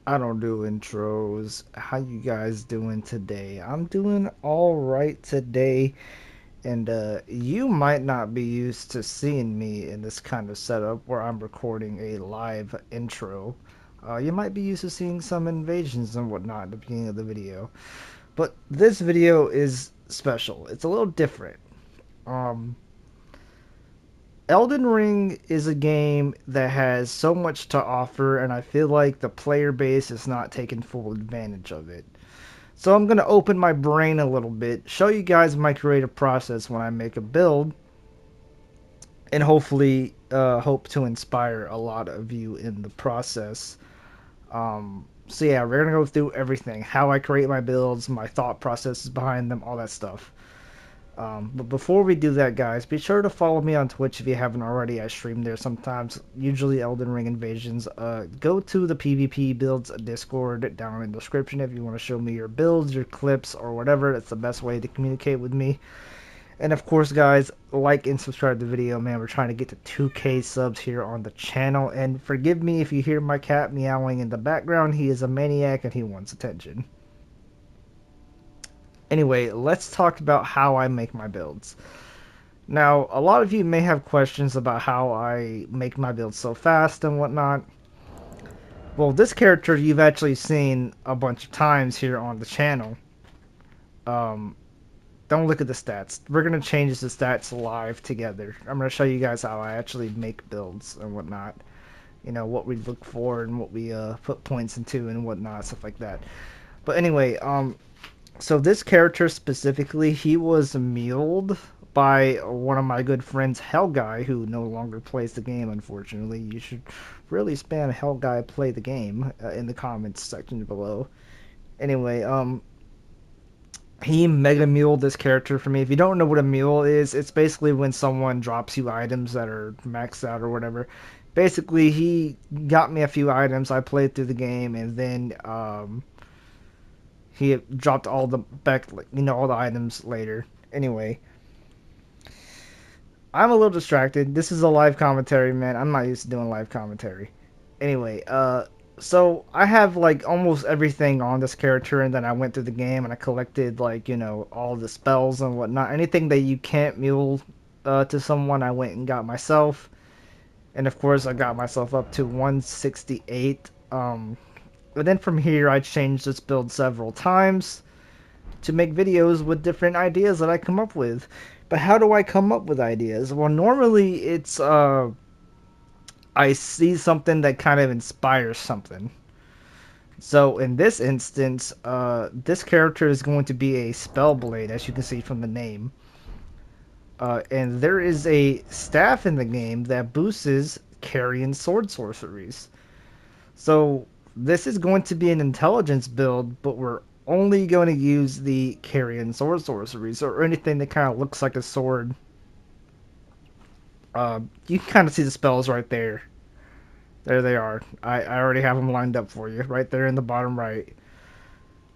I don't do intros. How you guys doing today? I'm doing all right today, and you might not be used to seeing me in this kind of setup where I'm recording a live intro. You might be used to seeing some invasions and whatnot at the beginning of the video, but this video is special. It's a little different. Um, Elden Ring is a game that has so much to offer, and I feel like the player base is not taking full advantage of it. So I'm going to open my brain a little bit, show you guys my creative process when I make a build, and hopefully hope to inspire a lot of you in the process. So yeah, we're going to go through everything, how I create my builds, my thought processes behind them, all that stuff. But before we do that, guys, be sure to follow me on Twitch if you haven't already. I stream there sometimes, usually Elden Ring Invasions. Go to the PVPBuilds Discord down in the description if you want to show me your builds, your clips, or whatever. That's the best way to communicate with me. And of course, guys, like and subscribe to the video, man. We're trying to get to 2K subs here on the channel. And forgive me if you hear my cat meowing in the background. He is a maniac and he wants attention. Anyway, let's talk about how I make my builds. Now, a lot of you may have questions about how I make my builds so fast and whatnot. Well, this character you've actually seen a bunch of times here on the channel. Um, don't look at the stats. We're going to change the stats live together. I'm going to show you guys how I actually make builds and whatnot. You know, what we look for and what we put points into and whatnot, stuff like that. But anyway, so this character specifically, he was muled by one of my good friends, Hell Guy, who no longer plays the game. Unfortunately, you should really spam Hell Guy play the game in the comments section below. Anyway, he mega muled this character for me. If you don't know what a mule is, it's basically when someone drops you items that are maxed out or whatever. Basically, he got me a few items. I played through the game, and then he dropped all the back, all the items later. Anyway, I'm a little distracted. This is a live commentary, man. I'm not used to doing live commentary. Anyway, so I have like almost everything on this character, and then I went through the game and I collected all the spells and whatnot. Anything that you can't mule to someone, I went and got myself. And of course, I got myself up to 168. But then from here, I changed this build several times to make videos with different ideas that I come up with. But how do I come up with ideas? Well, normally it's I see something that kind of inspires something. So in this instance, this character is going to be a Spellblade, as you can see from the name. And there is a staff in the game that boosts carrying sword sorceries. So this is going to be an intelligence build, but we're only going to use the carrion sword sorceries or anything that kind of looks like a sword. You can kind of see the spells right there. There they are. I already have them lined up for you right there in the bottom right.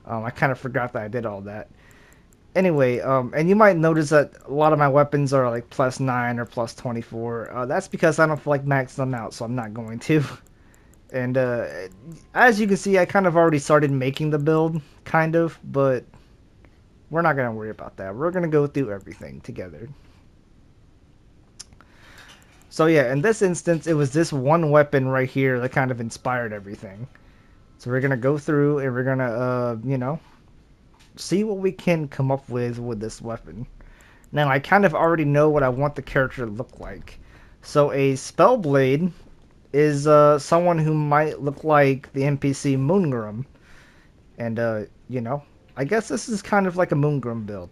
I kind of forgot that I did all that. Anyway, and you might notice that a lot of my weapons are like plus 9 or plus 24. That's because I don't feel like maxing them out, so I'm not going to. And as you can see, I kind of already started making the build, kind of, but we're not going to worry about that. We're going to go through everything together. So yeah, in this instance, it was this one weapon right here that kind of inspired everything. So we're going to go through and we're going to, see what we can come up with this weapon. Now, I kind of already know what I want the character to look like. So a Spellblade is someone who might look like the NPC Moongrum. And, I guess this is kind of like a Moongrum build.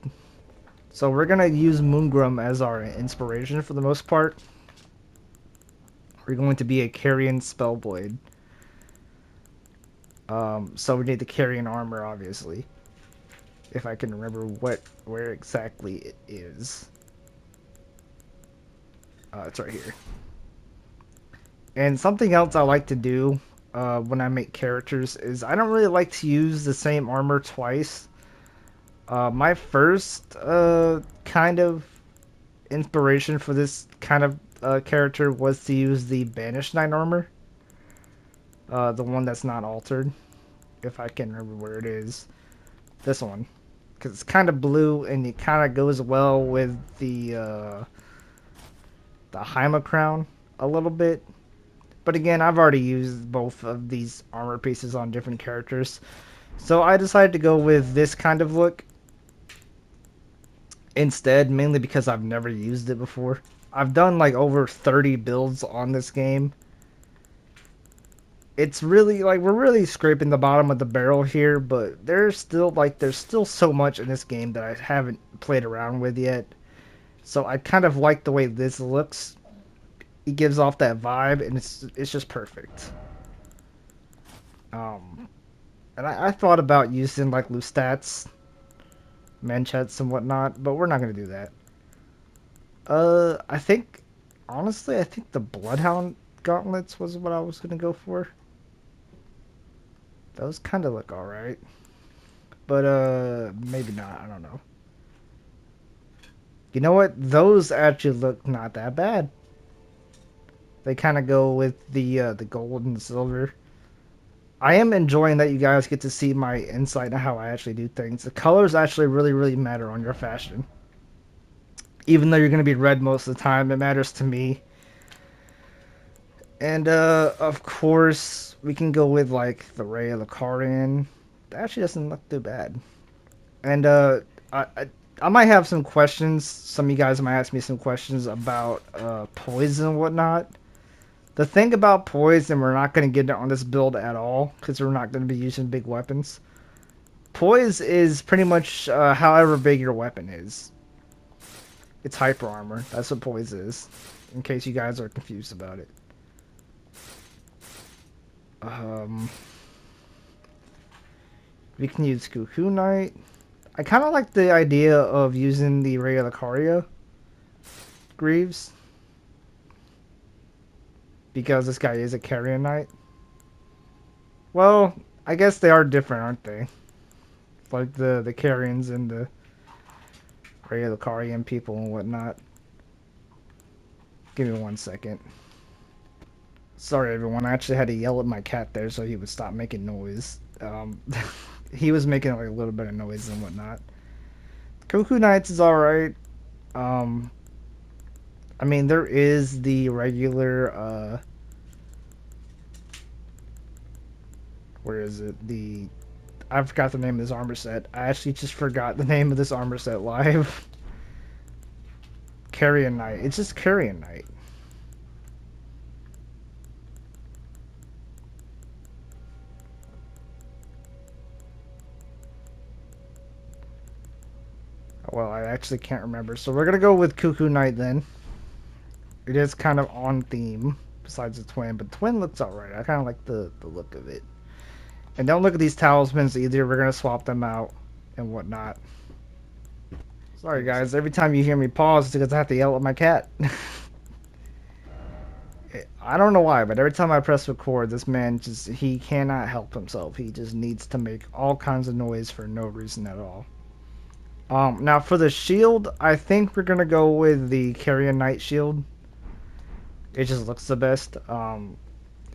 So we're going to use Moongrum as our inspiration for the most part. We're going to be a Carrion Spellblade. So we need the Carrion armor, obviously. If I can remember where exactly it is. It's right here. And something else I like to do when I make characters is I don't really like to use the same armor twice. My first kind of inspiration for this kind of character was to use the Banished Knight armor. The one that's not altered, if I can remember where it is. This one, because it's kind of blue and it kind of goes well with the Haima crown a little bit. But again, I've already used both of these armor pieces on different characters, so I decided to go with this kind of look instead, mainly because I've never used it before. I've done like over 30 builds on this game. It's really like we're really scraping the bottom of the barrel here, but there's still so much in this game that I haven't played around with yet. So I kind of like the way this looks. It gives off that vibe, and it's just perfect. Um, and I thought about using like loose stats, manchets, and whatnot, but we're not gonna do that. I think honestly, I think the Bloodhound gauntlets was what I was gonna go for. Those kind of look alright. But maybe not. I don't know. You know what? Those actually look not that bad. They kind of go with the gold and silver. I am enjoying that you guys get to see my insight on how I actually do things. The colors actually really matter on your fashion. Even though you're going to be red most of the time, it matters to me. And of course, we can go with like the Ray of the Carian. That actually doesn't look too bad. And I, I I might have some questions. Some of you guys might ask me some questions about poison and whatnot. The thing about poison, we're not going to get it on this build at all because we're not going to be using big weapons. Poise is pretty much however big your weapon is. It's hyper armor. That's what poise is. In case you guys are confused about it. Um, we can use Cuckoo Knight. I kind of like the idea of using the Regalicaria Greaves. Because this guy is a Carrion Knight. Well, I guess they are different, aren't they? Like the Carrions and the Regalicarian people and whatnot. Give me 1 second. Sorry, everyone. I actually had to yell at my cat there so he would stop making noise. He was making like a little bit of noise and whatnot. Cuckoo Knights is alright. Um, I mean, there is the regular, where is it? I forgot the name of this armor set. I actually just forgot the name of this armor set live. Carrion Knight. It's just Carrion Knight. Well, I actually can't remember. So we're gonna go with Cuckoo Knight then. It is kind of on theme, besides the twin, but twin looks alright. I kind of like the look of it. And don't look at these talismans either. We're gonna swap them out and whatnot. Sorry guys, every time you hear me pause, it's because I have to yell at my cat. I don't know why, but every time I press record, this man he cannot help himself. He just needs to make all kinds of noise for no reason at all. Now for the shield, I think we're gonna go with the Carrion Knight shield. It just looks the best. And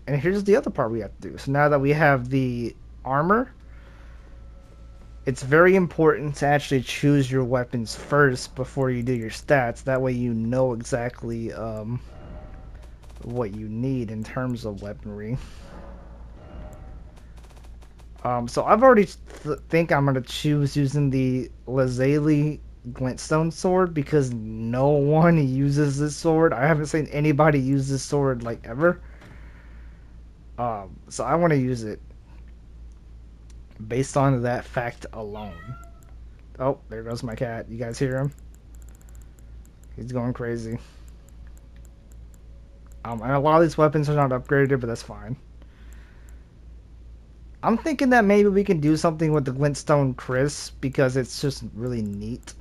here's the other part we have to do. So now that we have the armor, it's very important to actually choose your weapons first before you do your stats. That way you know exactly what you need in terms of weaponry. So I've already think I'm gonna choose using the Lazuli Glintstone sword because no one uses this sword. I haven't seen anybody use this sword like ever. So I want to use it based on that fact alone. Oh, there goes my cat. You guys hear him? He's going crazy. And a lot of these weapons are not upgraded, but that's fine. I'm thinking that maybe we can do something with the Glintstone Chris because it's just really neat.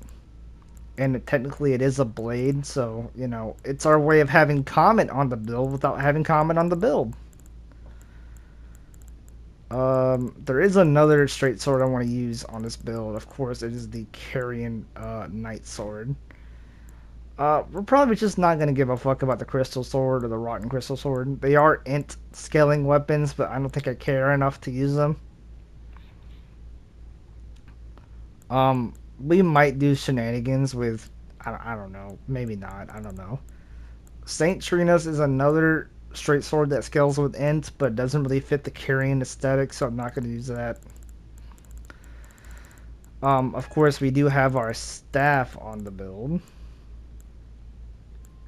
And technically it is a blade, so, you know, it's our way of having comment on the build without having comment on the build. There is another straight sword I want to use on this build. Of course, it is the Carrion Knight sword. We're probably just not gonna give a fuck about the crystal sword or the rotten crystal sword. They are int scaling weapons, but I don't think I care enough to use them. We might do shenanigans with, I don't know, maybe not, I don't know. Saint Trina's is another straight sword that scales with int, but doesn't really fit the carrying aesthetic, so I'm not gonna use that. Of course, we do have our staff on the build.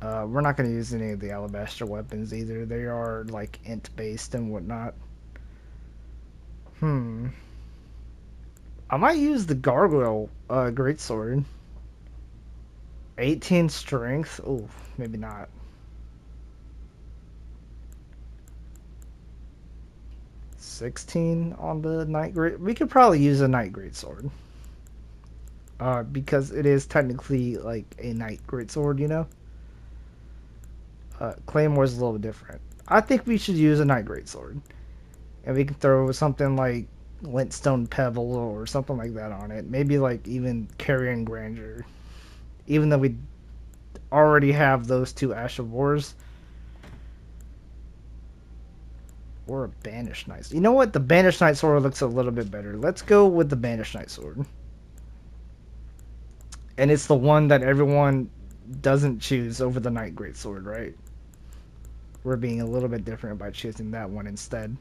We're not going to use any of the alabaster weapons either. They are like int based and whatnot. Hmm. I might use the gargoyle greatsword. 18 strength. Oh, maybe not. 16 on the knight great. We could probably use a knight greatsword. Because it is technically like a knight greatsword, you know. Claymore's a little different. I think we should use a knight greatsword. And we can throw something like Lintstone Pebble or something like that on it. Maybe like even Carrion Grandeur. Even though we already have those two Ash of Wars. Or a Banished Knight. You know what? The Banished Knight Sword looks a little bit better. Let's go with the Banished Knight Sword. And it's the one that everyone doesn't choose over the Knight Greatsword, right? We're being a little bit different by choosing that one instead.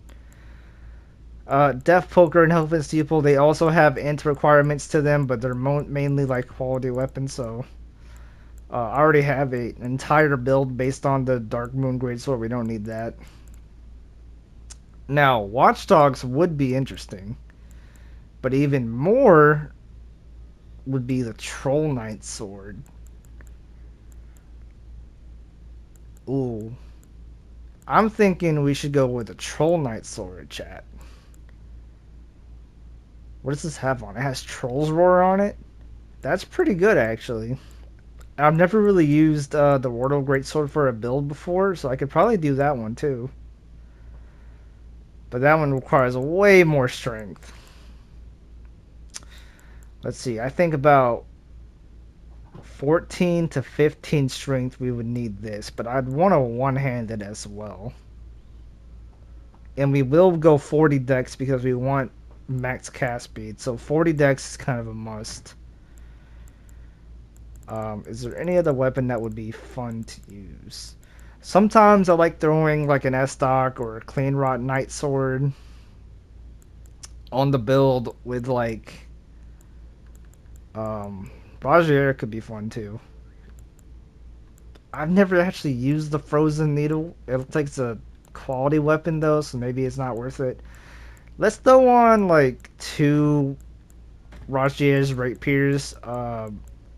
Death Poker and Helping Steeple, they also have int requirements to them, but they're mainly like quality weapons, so I already have an entire build based on the Dark Moon Greatsword. We don't need that. Now, Watchdogs would be interesting, but even more would be the Troll Knight Sword. Ooh. I'm thinking we should go with the Troll Knight Sword, chat. What does this have on it? It has Troll's Roar on it? That's pretty good, actually. I've never really used the Wardle Greatsword for a build before, so I could probably do that one too. But that one requires way more strength. Let's see, I think about 14 to 15 strength we would need this, but I'd want to one-handed as well. And we will go 40 dex because we want max cast speed, so 40 dex is kind of a must. Is there any other weapon that would be fun to use? Sometimes I like throwing like an S-Stock or a Clean Rot Knight Sword on the build with like Brazier could be fun too. I've never actually used the Frozen Needle. It looks like it's a quality weapon though, so maybe it's not worth it. Let's throw on like 2 Rajier's Rapiers.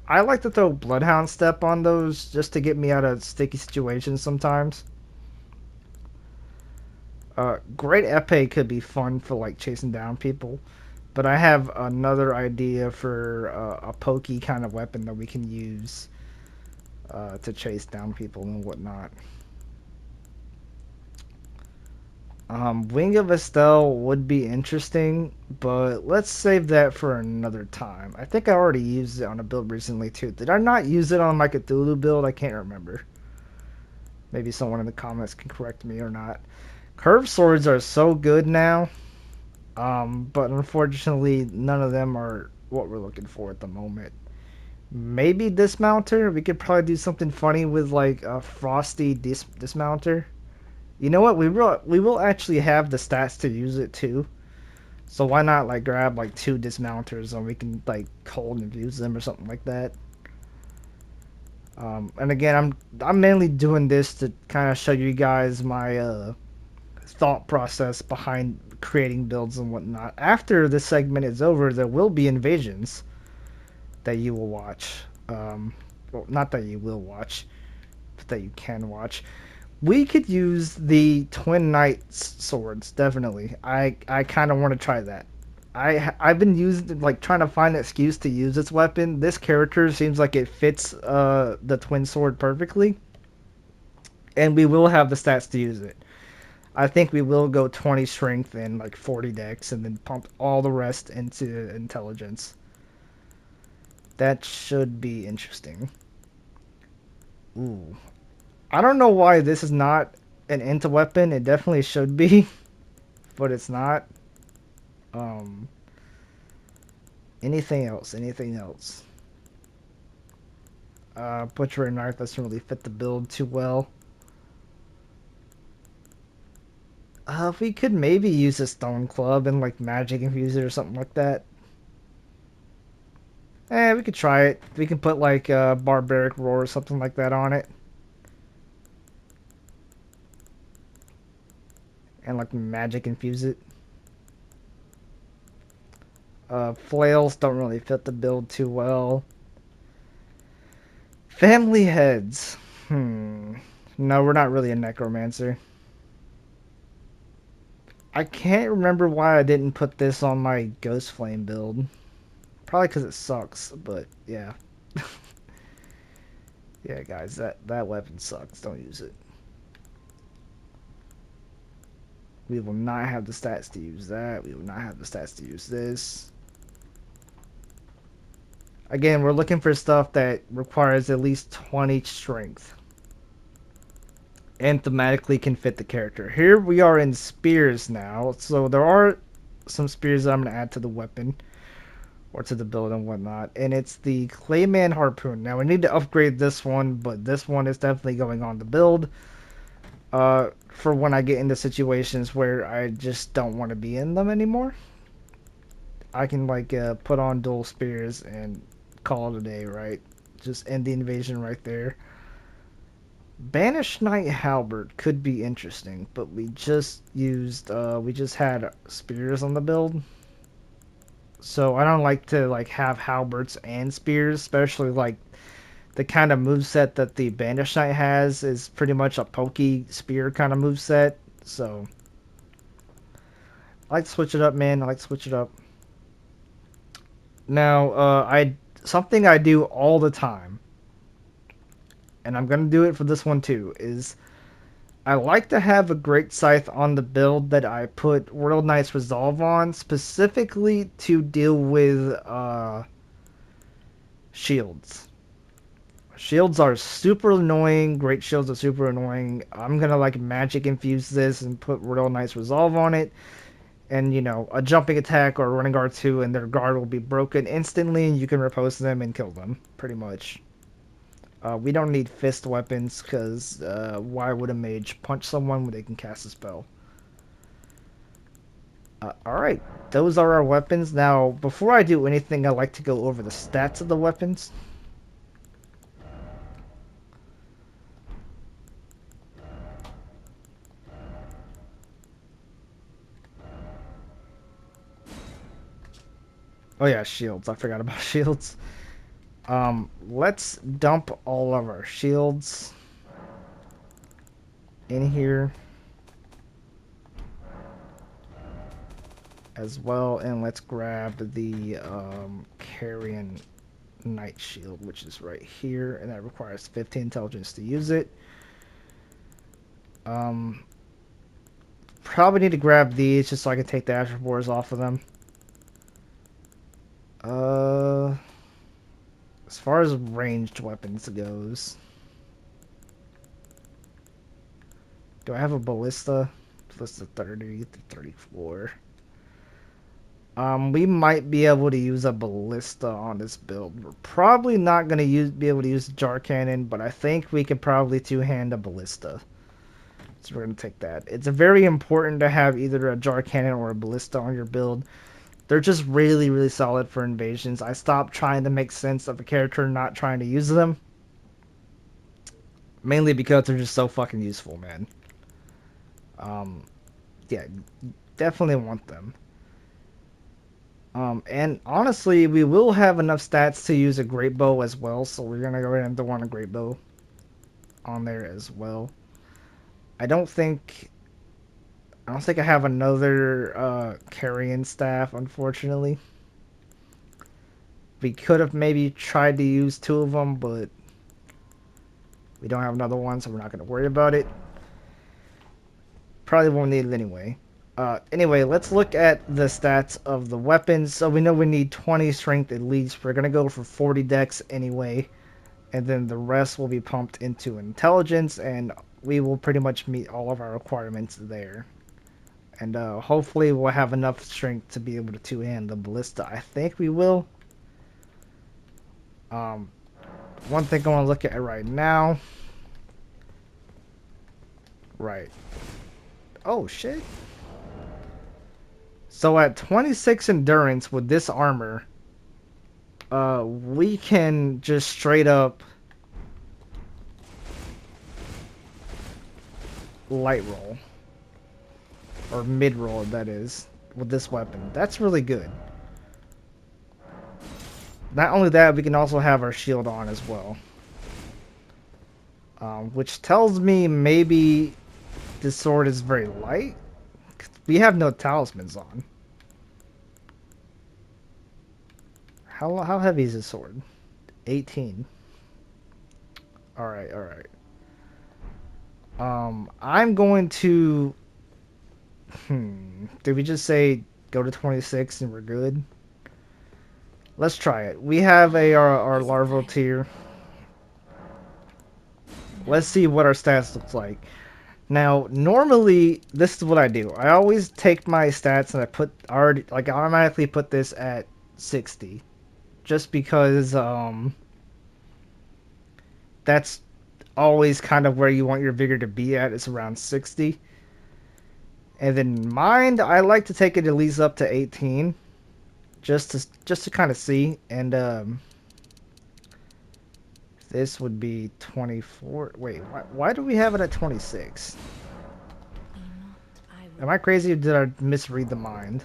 I like to throw Bloodhound Step on those just to get me out of sticky situations sometimes. Great Epee could be fun for like chasing down people, but I have another idea for a pokey kind of weapon that we can use to chase down people and whatnot. Wing of Estelle would be interesting, but let's save that for another time. I think I already used it on a build recently too. Did I not use it on my Cthulhu build? I can't remember. Maybe someone in the comments can correct me or not. Curved swords are so good now, but unfortunately none of them are what we're looking for at the moment. Maybe Dismounter? We could probably do something funny with like a Frosty Dismounter. You know what? We will actually have the stats to use it too. So why not like grab like 2 dismounters and we can like cold infuse them or something like that. And again, I'm mainly doing this to kind of show you guys my thought process behind creating builds and whatnot. After this segment is over, there will be invasions that you will watch. Well, not that you will watch, but that you can watch. We could use the Twin Knights swords, definitely. I kind of want to try that. I've been using like trying to find an excuse to use this weapon. This character seems like it fits the twin sword perfectly, and we will have the stats to use it. I think we will go 20 strength and like 40 dex, and then pump all the rest into intelligence. That should be interesting. Ooh. I don't know why this is not an into weapon. It definitely should be, but it's not. Um, anything else? Anything else? Butcher and knife doesn't really fit the build too well. We could maybe use a stone club and like magic infuse it or something like that. We could try it. We can put like barbaric roar or something like that on it, and like magic infuse it. Flails don't really fit the build too well. Family heads. No, we're not really a necromancer. I can't remember why I didn't put this on my Ghost Flame build. Probably because it sucks, but yeah. Yeah, guys, that weapon sucks. Don't use it. We will not have the stats to use that. We will not have the stats to use this. Again, we're looking for stuff that requires at least 20 strength. And thematically can fit the character. Here we are in spears now. So there are some spears that I'm going to add to the weapon. Or to the build and whatnot. And it's the Clayman Harpoon. Now we need to upgrade this one. But this one is definitely going on the build. For when I get into situations where I just don't want to be in them anymore. I can like put on dual spears and call it a day, right? Just end the invasion right there. Banished Knight Halberd could be interesting, but we just had spears on the build. So I don't like to like have halberds and spears, especially like the kind of moveset that the Banished Knight has is pretty much a pokey spear kind of moveset. So I like to switch it up, man. I like to switch it up. Now, I something I do all the time, and I'm gonna do it for this one too, is I like to have a Great Scythe on the build that I put World Knight's Resolve on, specifically to deal with shields. Shields are super annoying. Great shields are super annoying. I'm gonna like magic infuse this and put World Knight's Resolve on it. And you know, a jumping attack or a running guard 2 and their guard will be broken instantly and you can repose them and kill them, pretty much. We don't need fist weapons because why would a mage punch someone when they can cast a spell? Alright, those are our weapons. Now, before I do anything, I like to go over the stats of the weapons. Oh yeah, shields. I forgot about shields. Let's dump all of our shields in here as well, and let's grab the Carrion Knight Shield, which is right here, and that requires 15 intelligence to use it. Um, Probably need to grab these just so I can take the Astral Boars off of them. Uh, as far as ranged weapons goes, do I have a ballista? Ballista 30 to 34. We might be able to use a ballista on this build. We're probably not gonna be able to use a jar cannon, but I think we could probably two-hand a ballista. So we're gonna take that. It's very important to have either a jar cannon or a ballista on your build. They're just really, really solid for invasions. I stopped trying to make sense of a character not trying to use them. Mainly because they're just so fucking useful, man. Yeah, definitely want them. And honestly, we will have enough stats to use a great bow as well, so we're gonna go ahead and want a great bow on there as well. I don't think I have another carrion staff, unfortunately. We could have maybe tried to use two of them, but we don't have another one, so we're not gonna worry about it. Probably won't need it anyway. Anyway, let's look at the stats of the weapons. So we know we need 20 strength at least. We're gonna go for 40 dex anyway. and then the rest will be pumped into intelligence, and we will pretty much meet all of our requirements there. And hopefully we'll have enough strength to be able to two-hand the ballista. I think we will. Um, one thing I want to look at right now. Right. Oh, shit. So at 26 endurance with this armor, we can just straight up light roll. Or mid roll, that is, with this weapon. That's really good. Not only that, we can also have our shield on as well. Which tells me maybe this sword is very light. We have no talismans on. How heavy is this sword? 18. Alright, alright. I'm going to... Did we just say go to 26 and we're good? Let's try it. We have our larval tier. Let's see what our stats looks like. Now, normally, this is what I do. I always take my stats and I automatically put this at 60. Just because, that's always kind of where you want your vigor to be at. It's around 60. And then mind, I like to take it at least up to 18. Just to kind of see. And, this would be 24. Wait, why do we have it at 26? Am I crazy or did I misread the mind?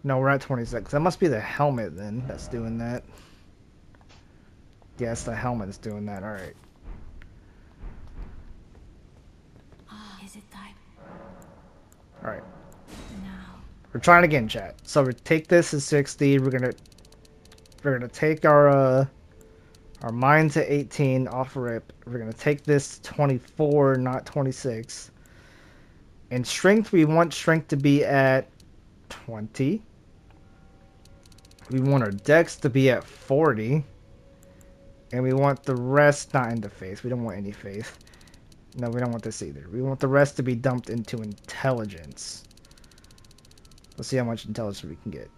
No, we're at 26. That must be the helmet then that's doing that. Yes, the helmet is doing that. Alright. Is it time? Alright. Now. We're trying again, chat. So we take this as 60. We're gonna take our mind to 18 off rip. We're gonna take this to 24, not 26. And strength, we want strength to be at 20. We want our dex to be at 40. And we want the rest not into faith. We don't want any faith. No, we don't want this either. We want the rest to be dumped into intelligence. Let's see how much intelligence we can get.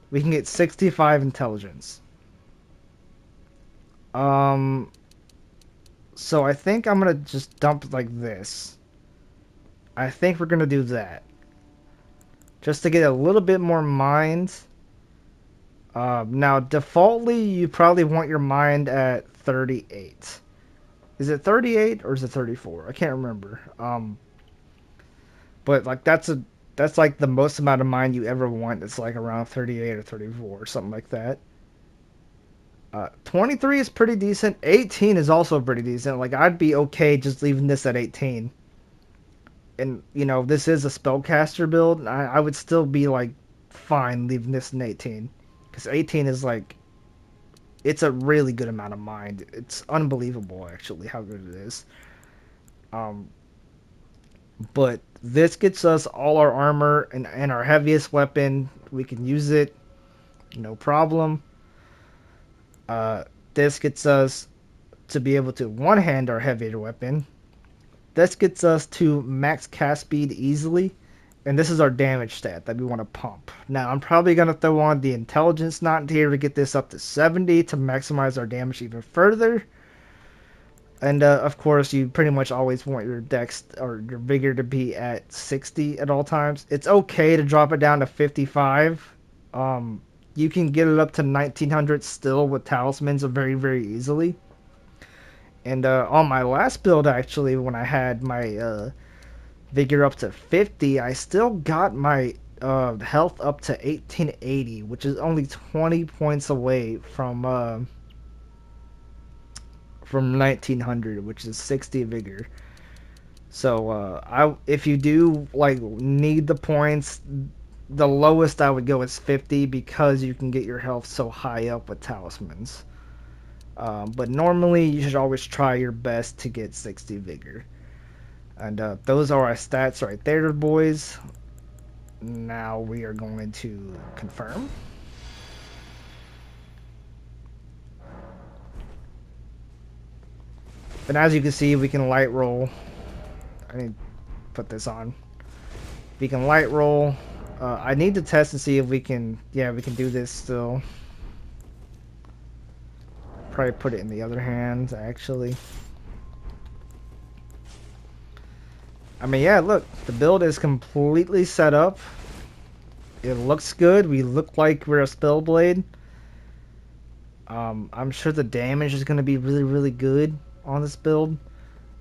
We can get 65 intelligence. So I think I'm gonna just dump like this. I think we're gonna do that. Just to get a little bit more mind. Now, defaultly, you probably want your mind at 38. Is it 38 or is it 34? I can't remember. But like that's like the most amount of mind you ever want. It's like around 38 or 34 or something like that. 23 is pretty decent. 18 is also pretty decent. Like I'd be okay just leaving this at 18. And you know this is a spellcaster build. I would still be like fine leaving this in 18. Because 18 is like, it's a really good amount of mind. It's unbelievable, actually, how good it is. But this gets us all our armor and our heaviest weapon. We can use it, no problem. This gets us to be able to one-hand our heavier weapon. This gets us to max cast speed easily. And this is our damage stat that we want to pump. Now, I'm probably going to throw on the intelligence knot here to get this up to 70 to maximize our damage even further. And, of course, you pretty much always want your dex or your vigor to be at 60 at all times. It's okay to drop it down to 55. You can get it up to 1900 still with talismans very, very easily. And on my last build, actually, when I had my... vigor up to 50, I still got my health up to 1880, which is only 20 points away from 1900, which is 60 vigor. So if you do like need the points, the lowest I would go is 50 because you can get your health so high up with talismans. But normally you should always try your best to get 60 vigor. And those are our stats right there, boys. Now we are going to confirm. But as you can see, we can light roll. I need to put this on. We can light roll. I need to test and see if we can, yeah, we can do this still. Probably put it in the other hand, actually. I mean, yeah, look, the build is completely set up. It looks good. We look like we're a Spellblade. I'm sure the damage is going to be really, really good on this build.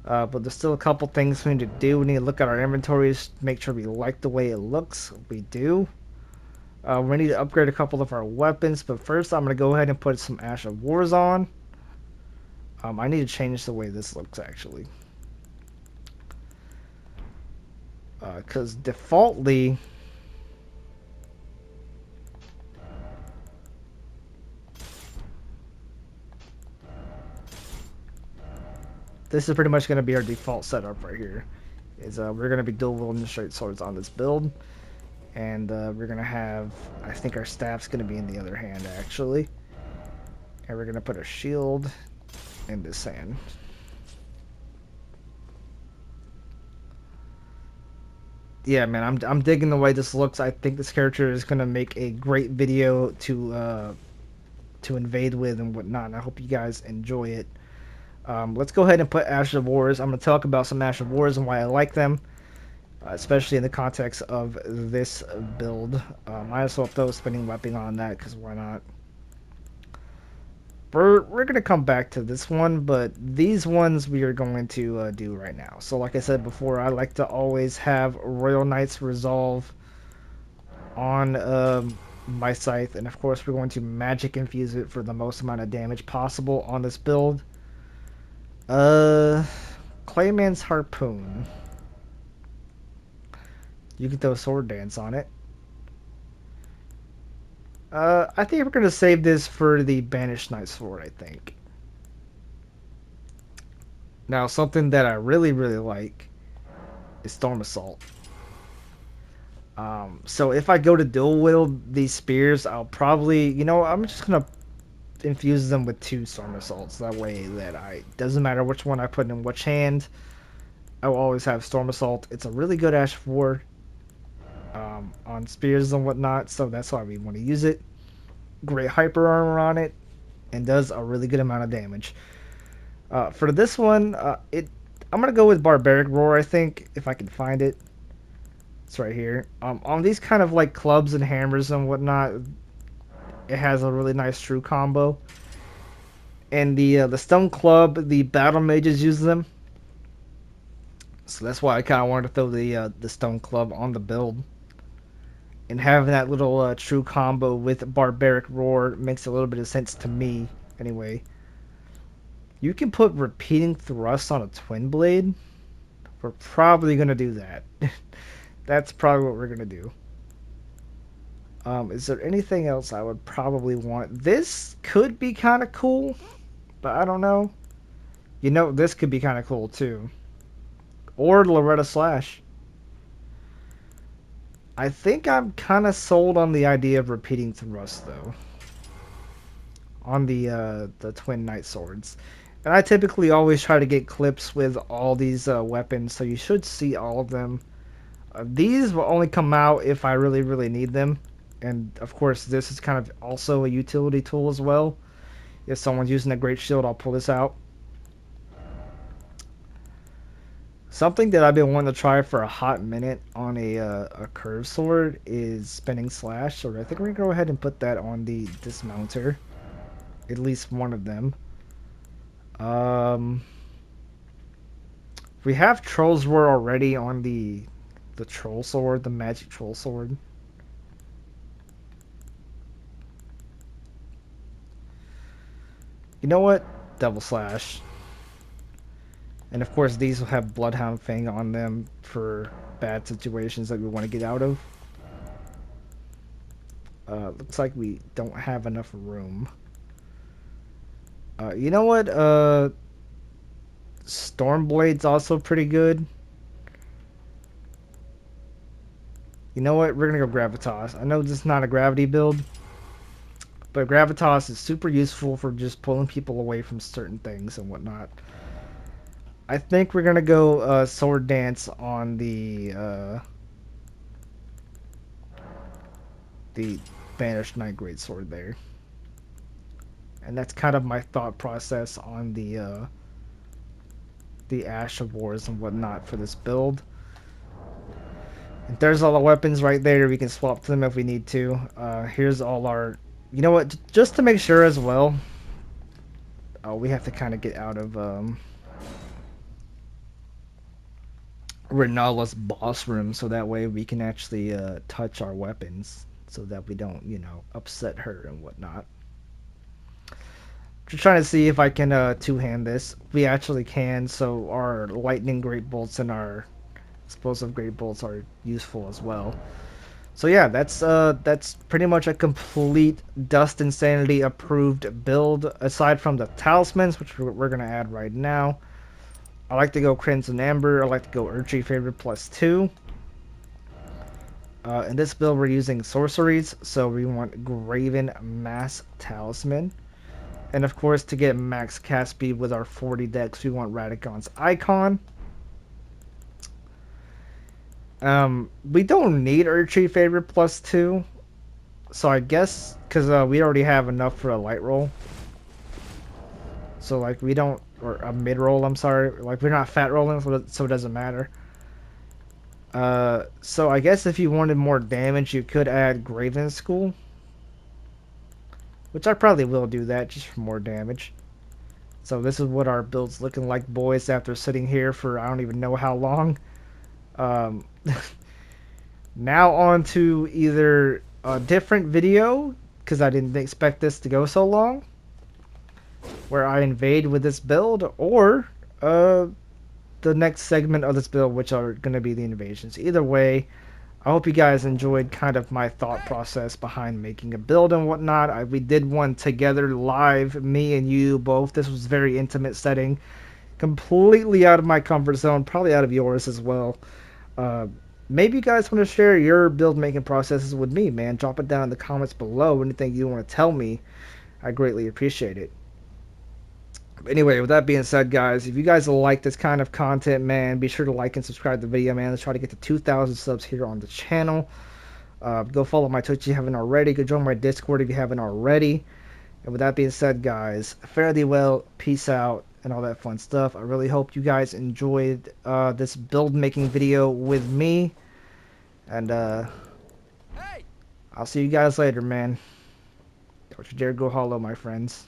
But there's still a couple things we need to do. We need to look at our inventories, make sure we like the way it looks. We do. We need to upgrade a couple of our weapons, but first I'm going to go ahead and put some Ash of Wars on. I need to change the way this looks, actually. Because defaultly, this is pretty much going to be our default setup right here. Is we're going to be dual wielding straight swords on this build. And we're going to have, I think our staff's going to be in the other hand, actually. And we're going to put a shield in this hand. Yeah, man, I'm digging the way this looks. I think this character is gonna make a great video to invade with and whatnot. And I hope you guys enjoy it. Let's go ahead and put Ash of Wars. I'm gonna talk about some Ash of Wars and why I like them, especially in the context of this build. Might as well throw a spinning weapon on that because why not? We're gonna come back to this one, but these ones we are going to do right now. So like I said before, I like to always have Royal Knight's Resolve on my scythe, and of course we're going to magic infuse it for the most amount of damage possible on this build. Uh, Clayman's Harpoon. You can throw Sword Dance on it. I think we're gonna save this for the Banished Knight Sword, I think. Now, something that I really, really like is Storm Assault. So if I go to dual wield these spears, I'll probably, I'm just gonna infuse them with 2 Storm Assaults. That way that doesn't matter which one I put in which hand, I will always have Storm Assault. It's a really good Ash 4 on spears and whatnot, so that's why we want to use it. Great hyper armor on it, and does a really good amount of damage. For this one, I'm gonna go with Barbaric Roar. I think if I can find it, it's right here. On these kind of like clubs and hammers and whatnot, it has a really nice true combo. And the stone club, the battle mages use them, so that's why I kind of wanted to throw the stone club on the build. And having that little true combo with Barbaric Roar makes a little bit of sense to me, anyway. You can put repeating thrust on a twin blade. We're probably gonna do that. That's probably what we're gonna do. Is there anything else I would probably want? This could be kind of cool, but I don't know. This could be kind of cool too. Or Loretta Slash. I think I'm kind of sold on the idea of repeating thrust though. On the twin knight swords. And I typically always try to get clips with all these weapons, so you should see all of them. These will only come out if I really, really need them. And of course, this is kind of also a utility tool as well. If someone's using a great shield, I'll pull this out. Something that I've been wanting to try for a hot minute on a curved sword is spinning slash. So I think we're gonna go ahead and put that on the dismounter. At least one of them. We have Troll's Roar already on the troll sword, the magic troll sword. You know what? Double slash. And of course these will have Bloodhound Fang on them for bad situations that we want to get out of. Looks like we don't have enough room. You know what? Stormblade's also pretty good. You know what? We're gonna go Gravitas. I know this is not a gravity build, but Gravitas is super useful for just pulling people away from certain things and whatnot. I think we're gonna go sword dance on the banished knight greatsword there, and that's kind of my thought process on the Ash of Wars and whatnot for this build. And there's all the weapons right there. We can swap to them if we need to. Here's all our. You know what? Just to make sure as well. We have to kind of get out of Renala's boss room so that way we can actually touch our weapons so that we don't, upset her and whatnot. Just trying to see if I can two-hand this. We actually can, so our lightning great bolts and our explosive great bolts are useful as well. So yeah, that's pretty much a complete Dust Insanity approved build. Aside from the talismans, which we're gonna add right now. I like to go Crimson Amber. I like to go EldenRing favorite +2. In this build, we're using sorceries, so we want Graven Mass Talisman. And of course, to get max cast speed with our 40 decks, we want Radagon's Icon. We don't need EldenRing favorite +2, so I guess because we already have enough for a light roll. So like we don't, or a mid roll. I'm sorry, like we're not fat rolling, so it doesn't matter. So I guess if you wanted more damage, you could add Graven School, which I probably will do that just for more damage. So this is what our build's looking like, boys, after sitting here for I don't even know how long. Um, now on to either a different video, because I didn't expect this to go so long, where I invade with this build, or the next segment of this build, which are going to be the invasions. Either way, I hope you guys enjoyed kind of my thought process behind making a build and whatnot. We did one together live, me and you both. This was very intimate setting, completely out of my comfort zone, probably out of yours as well. Uh, Maybe you guys want to share your build making processes with me, man. Drop it down in the comments below. Anything you want to tell me, I greatly appreciate it. Anyway, with that being said, guys, if you guys like this kind of content, man, be sure to like and subscribe to the video, man. Let's try to get to 2,000 subs here on the channel. Go follow my Twitch if you haven't already. Go join my Discord if you haven't already. And with that being said, guys, fare thee well, peace out, and all that fun stuff. I really hope you guys enjoyed this build making video with me. And I'll see you guys later, man. Don't you dare go hollow, my friends.